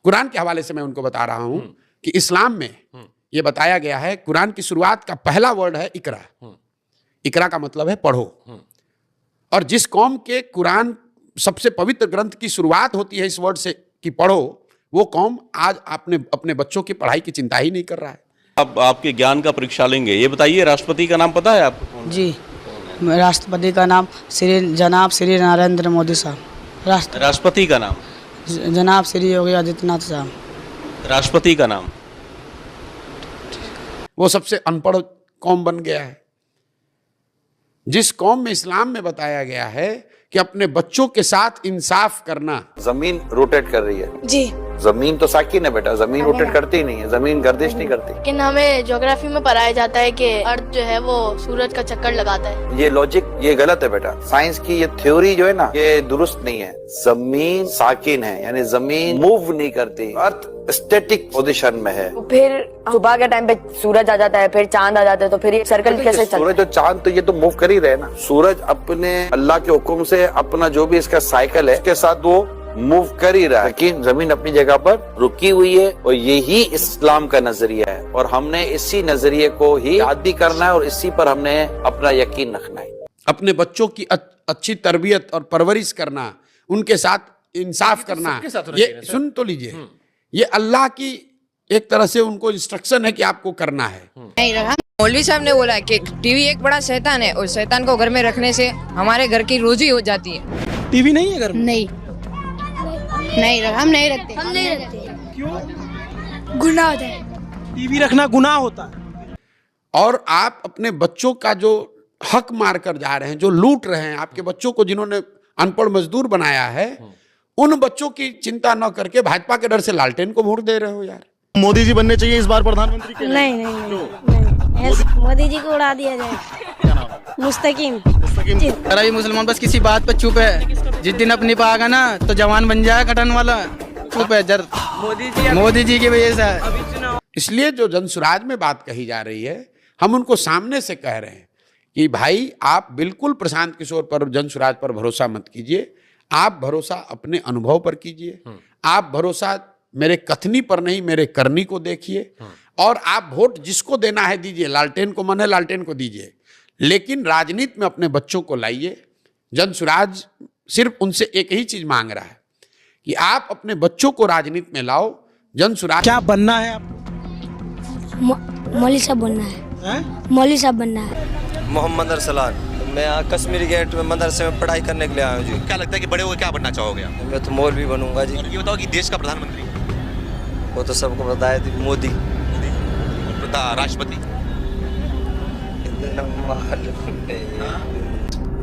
कुरान के हवाले से मैं उनको बता रहा हूं कि इस्लाम में यह बताया गया है, कुरान की शुरुआत का पहला वर्ड है इकरा। इकरा का मतलब है पढ़ो। और जिस कौम के कुरान सबसे पवित्र ग्रंथ की शुरुआत होती है इस वर्ड से कि पढ़ो, वो कौम आज अपने बच्चों की पढ़ाई की चिंता ही नहीं कर रहा है। अब आपके ज्ञान का परीक्षा लेंगे। ये बताइए, राष्ट्रपति का नाम पता है आपको? जी, राष्ट्रपति का नाम जनाब श्री नरेंद्र मोदी साहब। राष्ट्रपति का नाम? जनाब श्री योगी आदित्यनाथ साहब। राष्ट्रपति का नाम? वो सबसे अनपढ़ कौम बन गया है। जिस कौम में इस्लाम में बताया गया है कि अपने बच्चों के साथ इंसाफ करना। जमीन रोटेट कर रही है जी। जमीन तो साकिन है बेटा, जमीन रोटेट करती ही नहीं है, जमीन गर्दिश नहीं करती। लेकिन हमें ज्योग्राफी में पढ़ाया जाता है कि अर्थ जो है वो सूरज का चक्कर लगाता है। ये लॉजिक ये गलत है बेटा। साइंस की ये थ्योरी जो है ना, ये दुरुस्त नहीं है। जमीन साकिन है, यानी जमीन मूव नहीं करती, अर्थ स्टैटिक पोजीशन में है। फिर सुबह के टाइम पे सूरज आ जाता है, फिर चांद आ जाता है, तो फिर ये सर्कल कैसे चलता है? सूरज और चांद तो ये तो मूव कर ही रहे ना। सूरज अपने अल्लाह के हुक्म से अपना जो भी इसका साइकिल है उसके साथ वो मूव कर ही रहा है, लेकिन जमीन अपनी जगह पर रुकी हुई है। और यही इस्लाम का नजरिया है, और हमने इसी नजरिए को ही याद भी करना है और इसी पर हमने अपना यकीन रखना है। अपने बच्चों की अच्छी तरबियत और परवरिश करना, उनके साथ इंसाफ करना, ये सुन तो लीजिए, ये अल्लाह की एक तरह से उनको इंस्ट्रक्शन है कि आपको करना है। नहीं रहा। मौलवी साहब ने बोला कि टीवी एक बड़ा शैतान है और शैतान को घर में रखने से हमारे घर की रोजी हो जाती है। टीवी नहीं है घर में? नहीं रखा, हम नहीं रखते। क्यों? गुनाह होता है। टीवी रखना गुनाह होता है। और आप अपने बच्चों का जो हक मार कर जा रहे हैं, जो लूट रहे हैं आपके बच्चों को, जिन्होंने अनपढ़ मजदूर बनाया है, उन बच्चों की चिंता न करके भाजपा के डर से लालटेन को वोट दे रहे हो यार। मोदी जी बनने चाहिए इस बार प्रधानमंत्री के? नहीं, मोदी जी को उड़ा दिया जाए। मुस्तकीम। अरे मुसलमान बस किसी बात पर चुप है, जिस दिन अपनी पे आगा ना तो जवान बन जाए कटन वाला। चुप है जर, मोदी जी की वजह से। इसलिए जो जनसुराज में बात कही जा रही है, हम उनको सामने से कह रहे हैं कि भाई आप बिल्कुल प्रशांत किशोर पर, जनसुराज पर भरोसा मत कीजिए। आप भरोसा अपने अनुभव पर कीजिए। आप भरोसा मेरे कथनी पर नहीं, मेरे करनी को देखिए। और आप वोट जिसको देना है दीजिए। लालटेन को मन है लालटेन को दीजिए, लेकिन राजनीति में अपने बच्चों को लाइए। जनसुराज सिर्फ उनसे एक ही चीज मांग रहा है कि आप अपने बच्चों को राजनीति में लाओ। जनसुराज क्या बनना है आपको? मौलवी साहब बनना है। मौलवी साहब बनना है। मोहम्मद अरसलान। मैं यहाँ कश्मीर गेट में मदरसे में पढ़ाई करने के लिए आया हूँ जी। क्या लगता है कि बड़े होकर क्या बनना चाहोगे आप? मैं तो मौलवी बनूंगा जी। ये बताओ कि देश का प्रधानमंत्री? वो तो सबको पता है, मोदी। राष्ट्रपति?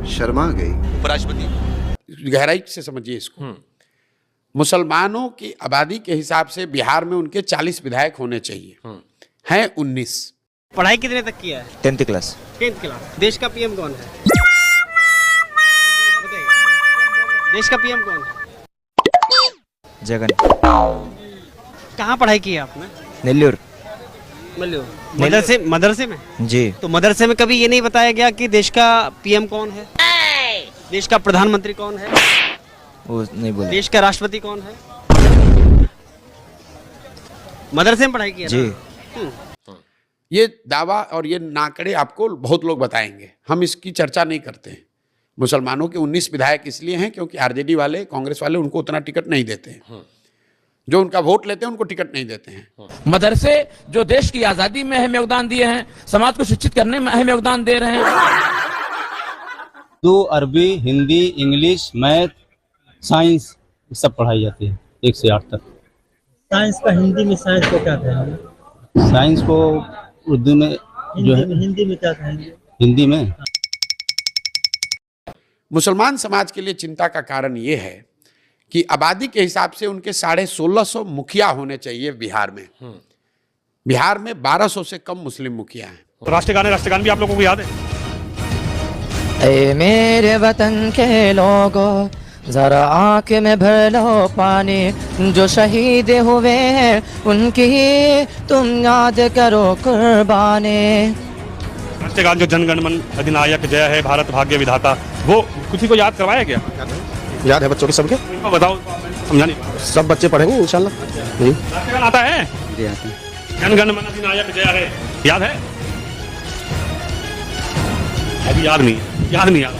शर्मा गई। उपराष्ट्रपति? गहराई से समझिए इसको। मुसलमानों की आबादी के हिसाब से बिहार में उनके 40 विधायक होने चाहिए, हैं 19। पढ़ाई कितने तक किया है? 10th class. 10th class. देश का पीएम कौन है? देश का पीएम कौन है? जगन। कहाँ पढ़ाई की है आपने? नेल्लोर। मदरसे में जी। तो मदरसे में कभी ये नहीं बताया गया कि देश का पीएम कौन है, देश का प्रधानमंत्री कौन है, वो नहीं बोले। देश का राष्ट्रपति कौन है? मदरसे में पढ़ाई की है जी। ये दावा और ये नाकड़े आपको बहुत लोग बताएंगे, हम इसकी चर्चा नहीं करते हैं। मुसलमानों के 19 विधायक इसलिए हैं क्योंकि आरजेडी वाले, कांग्रेस वाले उनको उतना टिकट नहीं देते हैं। जो उनका वोट लेते हैं उनको टिकट नहीं देते हैं। मदरसे जो देश की आजादी में अहम योगदान दिए हैं, समाज को शिक्षित करने में अहम योगदान दे रहे हैं। तो अरबी, हिंदी, इंग्लिश, मैथ, साइंस सब पढ़ाई जाती है 1 से 8 तक। साइंस का हिंदी में साइंस को क्या कहेंगे? साइंस को उर्दू में जो है, हिंदी में क्या कहेंगे? हिंदी में। मुसलमान समाज के लिए चिंता का कारण ये है कि आबादी के हिसाब से उनके 1650 मुखिया होने चाहिए बिहार में। बिहार में 1200 से कम मुस्लिम मुखिया हैं। तो राष्ट्रगान भी आप लोगों को याद है? ऐ मेरे वतन के लोगों, जरा आँख में भर लो पानी, जो शहीद हुए हैं उनकी तुम याद करो कुर्बानी। राष्ट्रगान जो जनगण मन अधिनायक जय है भारत भाग्य विधाता, वो किसी को याद करवाया गया? याद है बच्चों के सबके? इनको बताओ, समझा नहीं। सब बच्चे पढ़ेंगे इंशाल्लाह। जी राष्ट्रगान आता है? जी आते हैं। जन गण मन अधिनायक जय हे, याद है? अभी याद नहीं याद।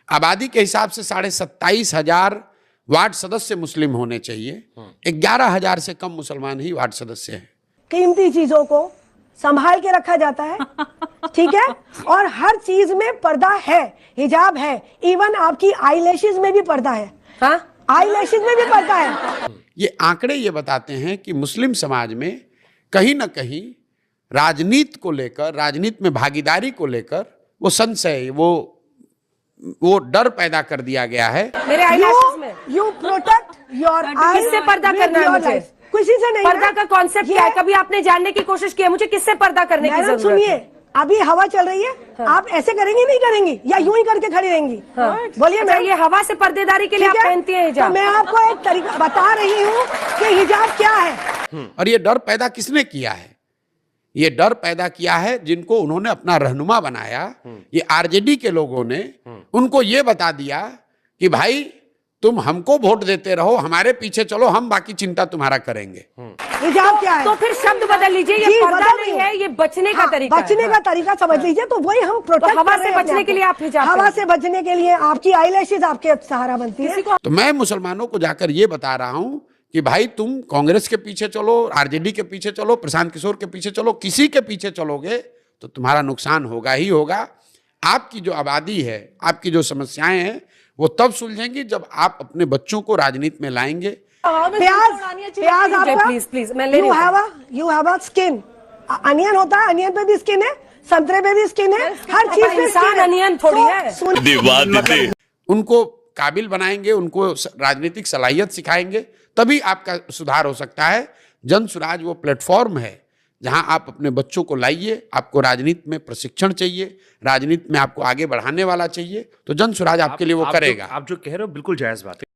आबादी के हिसाब से 27,500 वार्ड सदस्य मुस्लिम होने चाहिए, 11,000 से कम मुसलमान ही वार्ड सदस्य हैं। कीमती चीजों को संभाल के रखा जाता है, ठीक है, और हर चीज में पर्दा है, हिजाब है, इवन आपकी आईलैशेस में भी पर्दा है। हाँ, आईलैशेस में भी पर्दा है। ये आंकड़े ये बताते हैं कि मुस्लिम समाज में कहीं ना कहीं राजनीति को लेकर, राजनीति में भागीदारी को लेकर वो संशय, वो डर पैदा कर दिया गया है। मेरे आईलैशेस में यू प्रोटेक्ट योर आईज। किससे पर्दा करना है मुझे? किसी से नहीं। पर्दा का कॉन्सेप्ट क्या है? कभी आपने जानने की कोशिश की है मुझे किससे पर्दा करने की जरूरत है? सुनिए, अभी हवा चल रही है, आप ऐसे करेंगी नहीं करेंगी, या यूं ही करके खड़ी रहेंगी? बोलिए। अच्छा, ये हवा से पर्देदारी के लिए आप पहनती हैं हिजाब? तो मैं आपको एक तरीका बता रही हूँ कि हिजाब क्या है। और ये डर पैदा किसने किया है? ये डर पैदा किया है जिनको उन्होंने अपना रहनुमा बनाया, ये आरजेडी के लोगों ने उनको ये बता दिया कि भाई तुम हमको वोट देते रहो, हमारे पीछे चलो, हम बाकी चिंता तुम्हारा करेंगे। हिजाब क्या है? तो फिर शब्द बदल लीजिए, ये पर्दा नहीं है, ये बचने का तरीका है। बचने का तरीका समझ लीजिए। तो वही हम प्रोटेक्ट हवा से बचने के लिए आप हिजाब, हवा से बचने के लिए आपकी आईलैशेस आपके सहारा बनती है। तो मैं मुसलमानों को जाकर ये बता रहा हूं कि भाई तुम कांग्रेस के पीछे चलो, आरजेडी के पीछे चलो, प्रशांत किशोर के पीछे चलो, किसी के पीछे चलोगे तो तुम्हारा नुकसान होगा ही होगा। आपकी जो आबादी है, आपकी जो समस्याएं हैं, वो तब सुलझेंगी जब आप अपने बच्चों को राजनीति में लाएंगे। प्याज आपका, प्लीज मैं ले रही हूं। You have a skin. Onion होता है, अनियन पे भी स्किन है, संतरे पे भी स्किन है, हर चीज पे इंसान अनियन थोड़ी है। उनको काबिल बनाएंगे, उनको राजनीतिक सलाहियत सिखाएंगे, तभी आपका सुधार हो सकता है। जन सुराज वो प्लेटफॉर्म है जहां आप अपने बच्चों को लाइए। आपको राजनीति में प्रशिक्षण चाहिए, राजनीति में आपको आगे बढ़ाने वाला चाहिए, तो जन सुराज आपके लिए वो करेगा। आप जो कह रहे हो बिल्कुल जायज बात है।